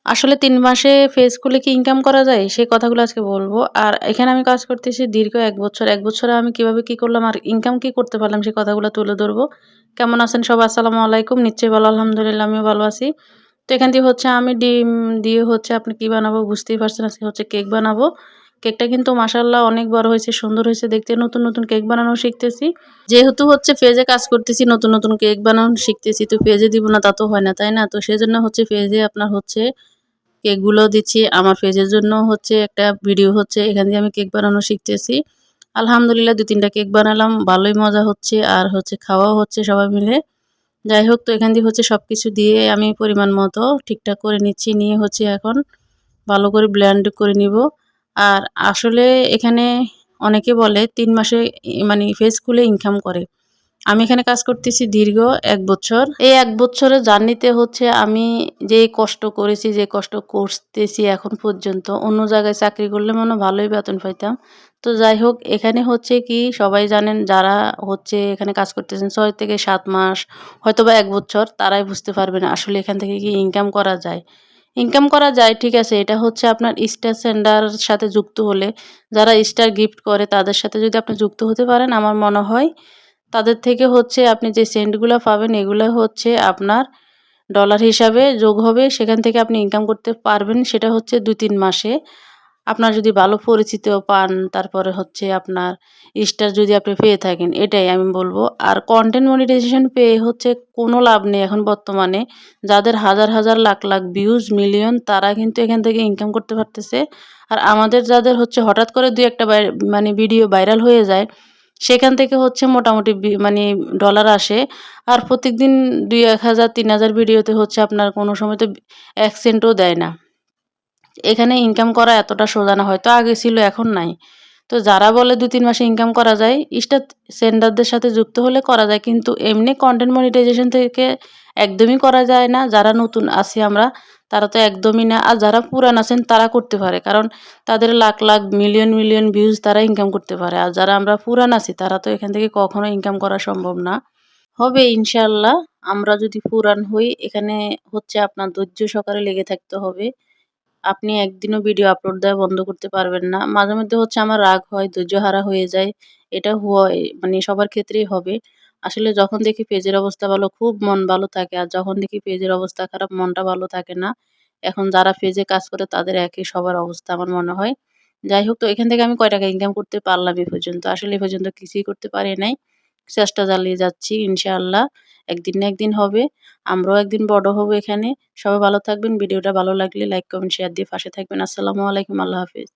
আসলে ৩ মাসে ফেজ খুলে কি ইনকাম করা যায়? সেই কথাগুলো আজকে বলবো। আর এখানে আমি কাজ করতেছি দীর্ঘ ১ বছর। ১ বছরে আমি কিভাবে কি করলাম আর ইনকাম কি করতে পারলাম সেই কথাগুলো তুলে ধরবো। কেমন আছেন সবাই? আসসালামু আলাইকুম। নিশ্চয়ই ভালো আলহামদুলিল্লাহ আমিও ভালো আছি। তো এখান দিয়ে হচ্ছে আমি ডিম দিয়ে হচ্ছে আপনি কি বানাবো বুঝতেই পারছেন আজকে হচ্ছে কেক বানাবো। কেকটা কিন্তু মাশাআল্লাহ অনেক বড় হয়েছে, সুন্দর হয়েছে দেখতে। নতুন, নতুন কেক বানানো শিখতেছি। যেহেতু হচ্ছে ফেজে কাজ করতেছি, নতুন, নতুন কেক বানানো শিখতেছি। তো ফেজে দিব না তা তো হয় না, তাই না? তো সেজন্য হচ্ছে ফেজে আপনার হচ্ছে কেকগুলো দিচ্ছি। আমার পেজের জন্য হচ্ছে একটা ভিডিও হচ্ছে। এখান দিয়ে আমি কেক বানানো শিখতেছি। আলহামদুলিল্লাহ ২-৩ টা কেক বানালাম। ভালোই মজা হচ্ছে আর হচ্ছে খাওয়াও হচ্ছে সবাই মিলে। যাই হোক তো এখান দিয়ে হচ্ছে সবকিছু দিয়ে আমি পরিমাণ মতো ঠিকঠাক করে নিচ্ছি। নিয়ে হচ্ছে এখন ভালো করে ব্লেন্ড করে নিব। আর আসলে এখানে অনেকে বলে ৩ মাসে মানে পেজ খুলে ইনকাম করে। আমি এখানে কাজ করতেছি দীর্ঘ ১ বছর। এই ১ বছরের জার্নিতে হচ্ছে আমি যেই কষ্ট করেছি, যে কষ্ট করতেছি এখন পর্যন্ত, অন্য জায়গায় চাকরি করলে মনে হয় ভালোই বেতন পাইতাম। তো যাই হোক এখানে হচ্ছে কি সবাই জানেন যারা হচ্ছে এখানে কাজ করতেছেন ৬ থেকে ৭ মাস হয়তোবা ১ বছর তারাই বুঝতে পারবেন আসলে এখান থেকে কি ইনকাম করা যায়। ইনকাম করা যায় ঠিক আছে, এটা হচ্ছে আপনার স্টার সেন্ডার সাথে যুক্ত হলে, যারা স্টার গিফট করে তাদের সাথে যদি আপনি যুক্ত হতে পারেন আমার মনে হয় তাদের থেকে হচ্ছে আপনি যে সেন্টগুলা পাবেন এগুলা হচ্ছে আপনার ডলার হিসাবে যোগ হবে। সেখান থেকে আপনি ইনকাম করতে পারবেন। সেটা হচ্ছে ২-৩ মাসে। আপনার যদি ভালো পরিচিত পান, তারপরে হচ্ছে আপনার স্টার যদি আপনি পেয়ে থাকেন, এটাই আমি বলব। আর কনটেন্ট মনিটাইজেশন পেয়ে হচ্ছে কোনো লাভ নেই এখন বর্তমানে। যাদের হাজার, হাজার লাখ, লাখ ভিউজ, মিলিয়ন তারা কিন্তু এখান থেকে ইনকাম করতে পারতেছে। আর আমাদের যাদের হচ্ছে হঠাৎ করে ২-১ টা মানে ভিডিও ভাইরাল হয়ে যায়, সেখান থেকে হচ্ছে মোটামুটি মানে ডলার আসে। আর প্রত্যেকদিন ২-১,০০০, ৩,০০০ ভিডিওতে হচ্ছে আপনার কোনো সময় তো ১ সেন্টও দেয় না। এখানে ইনকাম করা এতটা সোজা না, হয়তো আগে ছিল এখন নাই। তো যারা বলে ২-৩ মাসে ইনকাম করা যায়, স্টার সেন্ডারদের সাথে যুক্ত হলে করা যায়। কিন্তু এমনি কনটেন্ট মনিটাইজেশন থেকে একদমই করা যায় না। যারা নতুন আছি আমরা তারা তো একদমই না। আর যারা পুরান আছেন তারা করতে পারে। কারণ তাদের lakh, lakh, million, million views তারা ইনকাম করতে পারে। আর যারা আমরা পুরান আছি তারা তো এখান থেকে কখনো ইনকাম করা সম্ভব না। হবে ইনশাআল্লাহ। আমরা যদি পুরান হই এখানে হচ্ছে আপনার ধৈর্য সহকারে লেগে থাকতে হবে। আপনি একদিনও ভিডিও আপলোড দেওয়া বন্ধ করতে পারবেন না। মাঝে মধ্যে হচ্ছে আমার রাগ হয়, ধৈর্যহারা হয়ে যায়। এটা হয় মানে সবার ক্ষেত্রেই হবে। আসলে যখন দেখি পেজের অবস্থা ভালো, খুব মন ভালো থাকে। আর যখন দেখি পেজের অবস্থা খারাপ, মনটা ভালো থাকে না। এখন যারা পেজে কাজ করে তাদের একই সবার অবস্থা আমার মনে হয়। যাই হোক তো এখান থেকে আমি কয় টাকা ইনকাম করতে পারলাম এ পর্যন্ত। আসলে এ পর্যন্ত কিছুই করতে পারি নাই। চেষ্টা চালিয়ে যাচ্ছি ইনশাআল্লাহ। একদিন না একদিন হবে। আমরাও একদিন বড় হব এখানে। সবাই ভালো থাকবেন। ভিডিওটা ভালো লাগলে লাইক, কমেন্ট, শেয়ার দিয়ে পাশে থাকবেন। আসসালামু আলাইকুম। আল্লাহ হাফেজ।